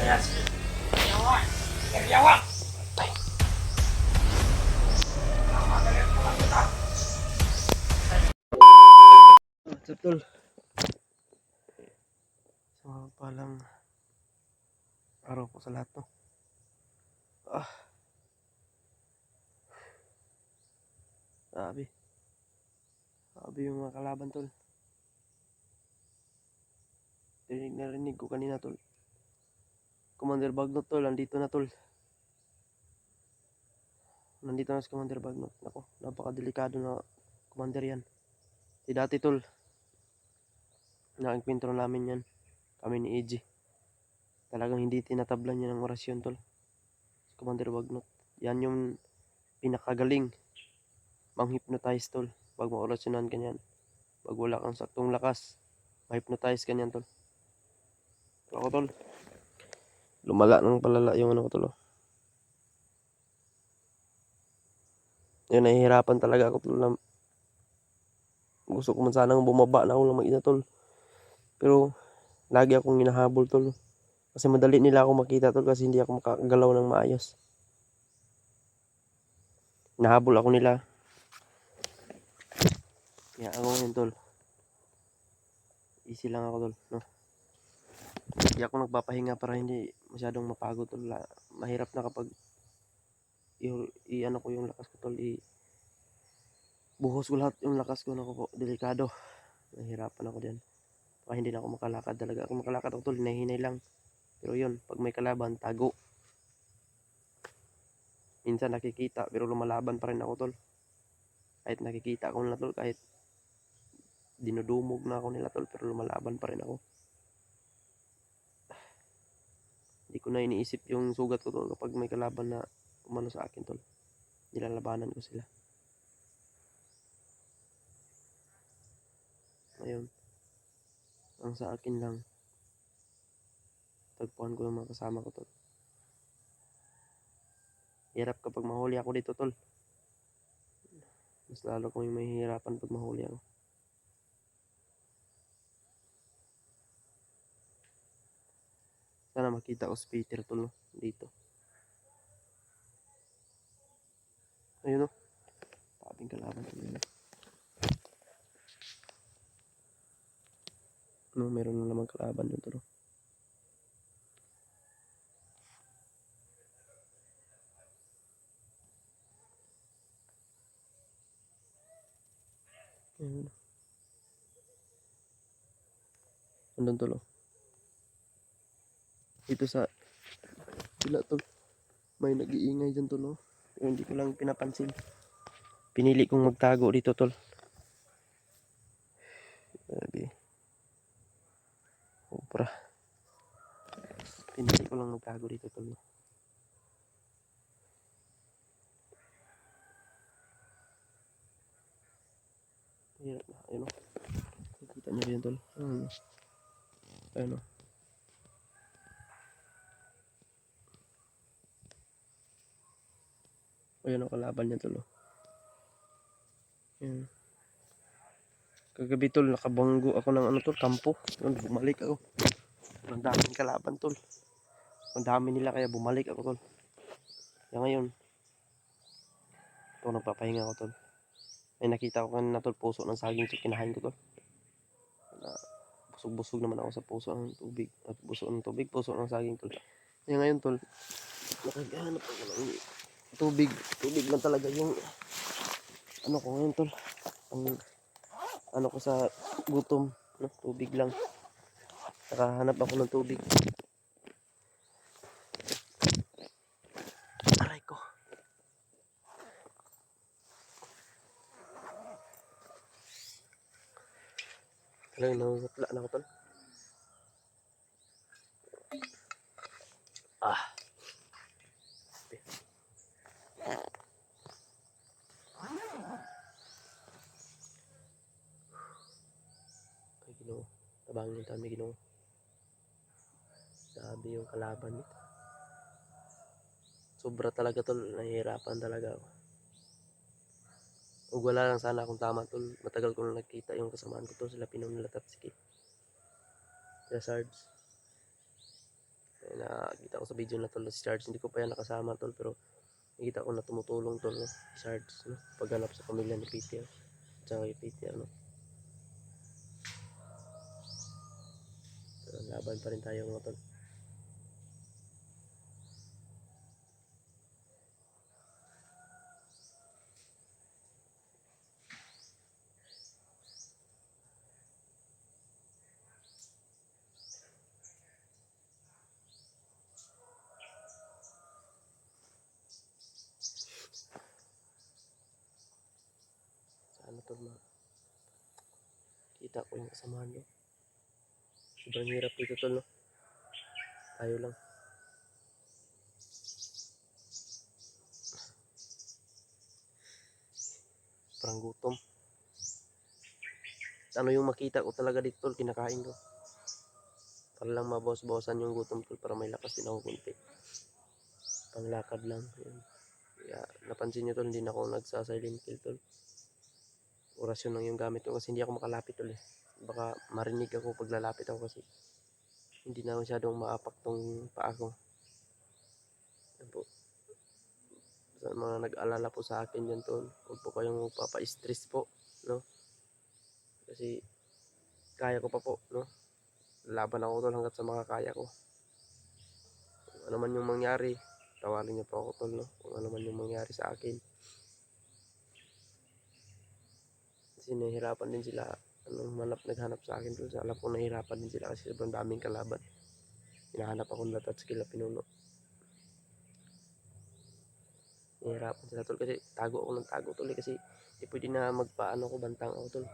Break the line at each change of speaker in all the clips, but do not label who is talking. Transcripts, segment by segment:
Tol, so palang araw ko sa lahat to. Sabi yung mga kalaban tol. Narinig ko kanina tol. Commander Bagnot tol, nandito na tol. Nandito na si Commander Bagnot. Ako, napakadelikado na commander yan. Di dati tol, naengkwentro namin yan. Kami ni EG. Talagang hindi tinatablan niya ng orasyon tol. Si Commander Bagnot. Yan yung pinakagaling mang-hypnotize tol. Pag ma-orasyonan ka niyan. Pag wala kang saktong lakas, ma-hypnotize ka niyan tol. Ako tol, lumala ng palala yung ano ko tol. Yun, nahihirapan talaga ako tol. Gusto ko man sanang bumaba na ako lang mag-ina tol. Pero lagi akong hinahabol tol. Kasi madali nila ako makita tol kasi hindi ako makagalaw ng maayos. Hinahabol ako nila. Kaya ako ngayon tol, easy lang ako tol, no? Hindi ako nagpapahinga para hindi masyadong mapagod tol. Mahirap na kapag i-ano ko yung lakas ko tol, buhos ko lahat yung lakas ko, po, delikado. Nahihirapan ako diyan. Baka hindi na ako makalakad talaga. Kung makalakad ako tol, hinahinay lang. Pero yun, pag may kalaban, tago. Minsan nakikita pero lumalaban pa rin ako tol. Kahit nakikita ko na tol, kahit dinudumog na ako nila tol, pero lumalaban pa rin ako. Hindi ko na iniisip yung sugat ko tol kapag may kalaban na umano sa akin tol. Nilalabanan ko sila. Ayun. Ang sa akin lang, tagpuan ko yung mga kasama ko tol. Hirap kapag mahuli ako dito tol. Mas lalo kong mahihirapan pag mahuli ako. Sana makita ko si Peter tol dito. Ayun o. Tabing kalaban tol. No, meron na naman kalaban dun tol. Ayun. Andun tol. Dito sa sila tol. May nag-iingay dyan tol. Hindi ko lang pinapansin. Pinili kong magtago dito tol. Sabi. Obra. Pinili ko lang magtago dito tol. Hirap na. Ayun o. Nakita nyo rin tol. Ayun o. Ayun o, kalaban niya tol. Ayun. Kagabi tol, nakabanggo ako ng ano tol, kampo. Bumalik ako. Ang daming kalaban tol. Ang dami nila kaya bumalik ako tol. Kaya ngayon, ito nagpapahinga ako tol. Ay nakita ko kanina tol, puso ng saging tol, kinahain ko tol. Busog-busog naman ako sa puso ng tubig. At puso ng tubig, puso ng saging tol. Kaya ngayon tol, nakaghanap ako ng tubig. Tubig lang talaga yung ano ko ngayon tol. Ang ano ko sa gutom, no? Tubig lang. Nakahanap ako ng tubig. Aray ko. Talagang nangungutla na ako tol. Ay Ginoo, tabangin tayo Ginoo. Sabi yung kalaban nito. Sobra talaga tol, nahihirapan talaga ako. Ug wala lang sana akong tama tol. Matagal ko na nakita yung kasamaan ko tol, sila Pinong nila Tatsuki. Sila Sarge. nakita ko sa video na tol na si Sarge, hindi ko pa yan nakasama tol, pero nakita ko na tumutulong tol, no? Si Sarge, no? Paghanap sa pamilya ni Peter at saka kay Peter, no? So, laban pa rin tayo mga tol. Sana tol kita ko yung kasamahan nyo. Sobrang hirap dito tol, no? Tayo lang. Parang gutom. Ano yung makita ko talaga dito tol, kinakain ko. Para lang mabawas-bawasan yung gutom tol, para may lakas din ako kunti. Panglakad lang. Yun. Kaya napansin nyo tol, hindi na ako nagsa-silent kill tol. Orasyon lang yung gamit ko kasi hindi ako makalapit tol eh. Baka marinig ako pag lalapit ako kasi hindi na masyadong maapak tong paa ko. Yan po. Sa mga nag-alala po sa akin dyan tol, huwag po kayong magpapa-stress po, no? Kasi kaya ko pa po, no? Laban ako tol hanggat sa makakaya ko. Kung ano man yung mangyari, tawarin niyo po ako tol, no? Kung ano man yung mangyari sa akin. Kasi nahihirapan din sila, naghanap sa akin tol. Alam ko nahihirapan din sila kasi sobrang daming kalaban. Hinahanap ako ng touch skill na pinuno. Nahihirapan sila tol kasi tago ako ng tago tol eh, kasi hindi pwede na magpaano ko, bantang ako tol.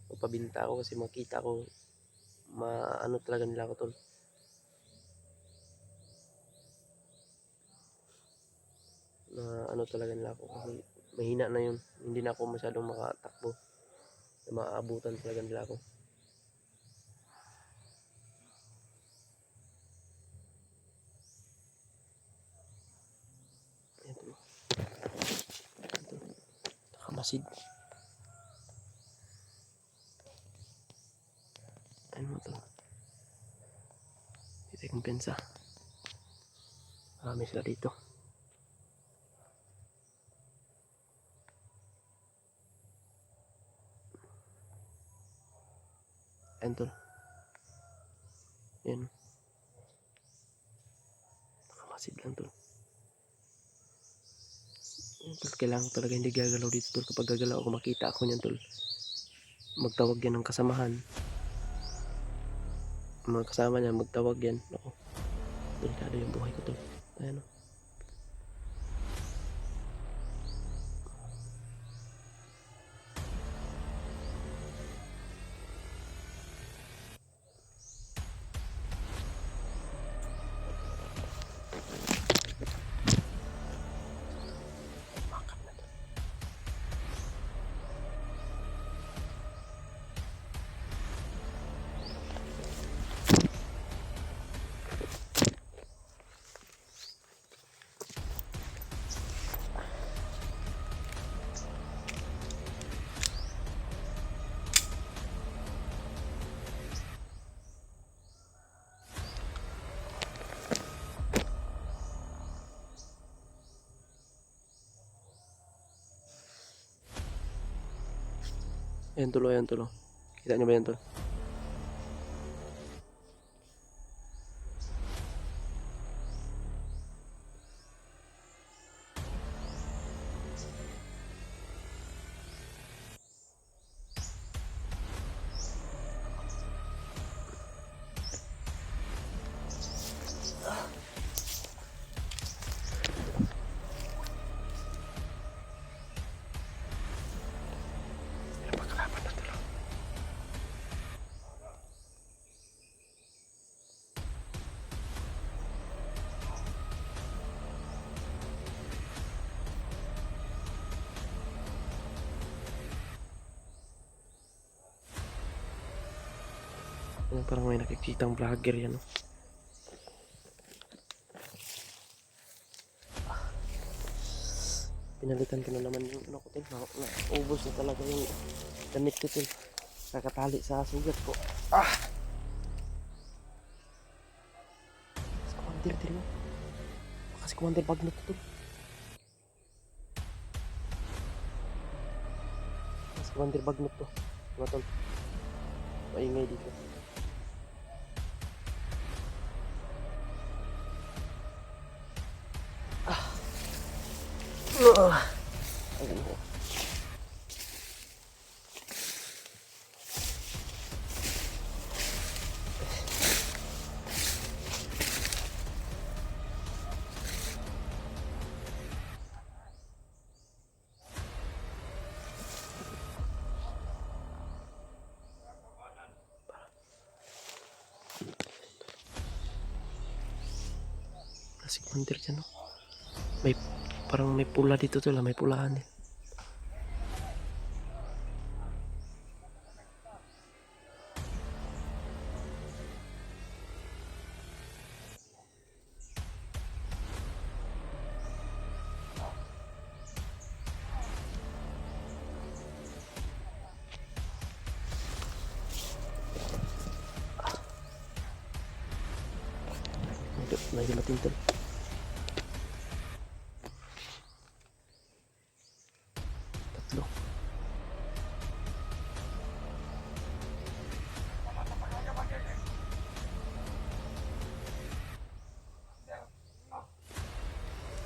Magpabinta ako kasi makita ko maano talaga nila ako tol. Na ano talaga nila ako kasi mahina na yun. Hindi na ako masyadong makatakbo. Na maaabutan talaga nila ako. Ayan tol. Nakamasid. Ayan mo tol. Hindi tayo kumpensa. Marami sila dito. Ayan tol. Ayan. Nakamasid lang tol. Ayan tol. Kailangan ko talaga hindi gagalaw dito tol. Kapag gagalaw ako, makita ako niyan tol. Magtawag yan ng kasamahan. Mga kasama niya, magtawag yan. Ako. Delikado yung buhay ko tol. Ayan o. Ayan tol, ayan tol. Kita nyo ba yan tol? Napakalaban na tol. Ayan, parang may nakikitang vlogger yan o. Pinalitan ko na naman yung ano ko tol. Naubos na talaga yung damit ko tol. Nakatali sa sugat ko. Ah! Saan Tira mo. Baka si Commander Bagnot tol. Baka si Commander Bagnot to. Diba tol? Maingay dito. Ayun ko. Si Commander dyan, no? May parang may pula dito tol, may pulahan eh. May dumating tol. Tatlo.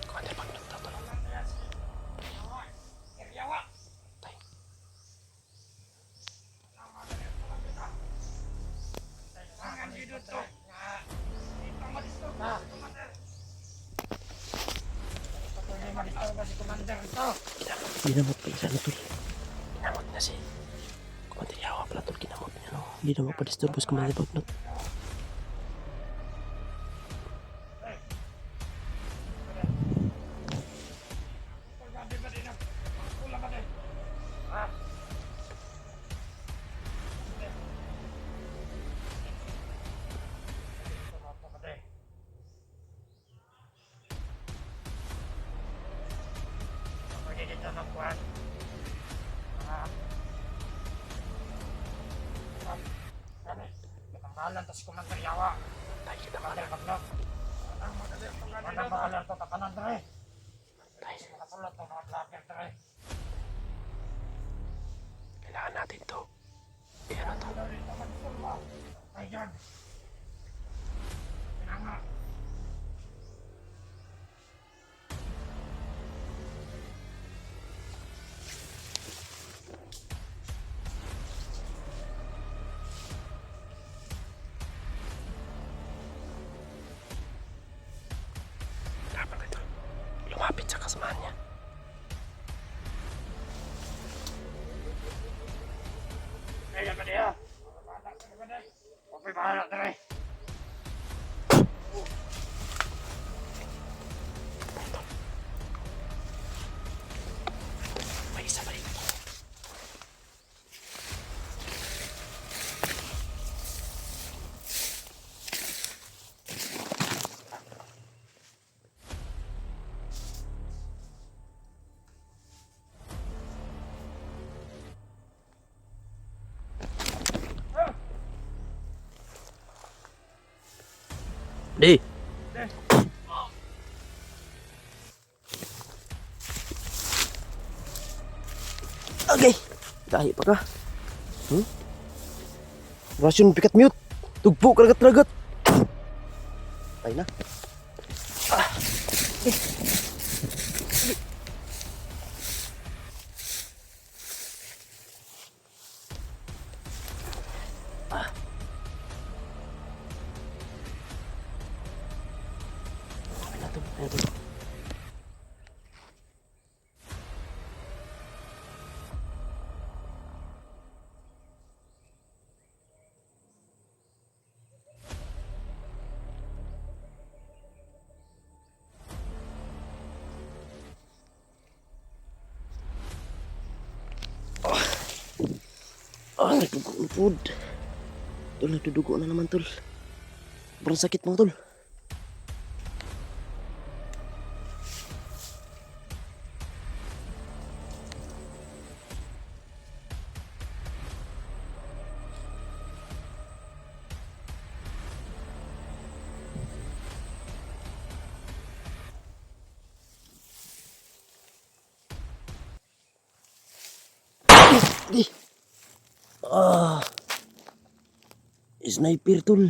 Commander Bagnot to tol. Tay. Ginamot pa isa na tol. Ginamot na si Commander Yawa pala tol. Ginamot niya, no? Hindi na mapadisturbo si Commander Bagnot.
Pangalan tas Commander Yawa.
Tay, kita
Commander Bagnot. Manang makalarto tapanan dre.
Tay,
Nakasulat ng mga vlogger dre.
kailangan natin to. Kaya na to.
Ay yan. Pinanga.
Laban ka tol. Lumapit sa kasamahan niya.
Ay yan ba niya? Okay, bahala dre.
May isa pa dito. Di. Okay. Dahil pa ka. Rasyon pikat mute. Tugpo karagat-ragat. Ay na. Ay na to. Ay na to. Nagdugo na food. Tol, nagdudugo na naman tol. Sobrang sakit mo tol. Di. Ah. Sniper tol.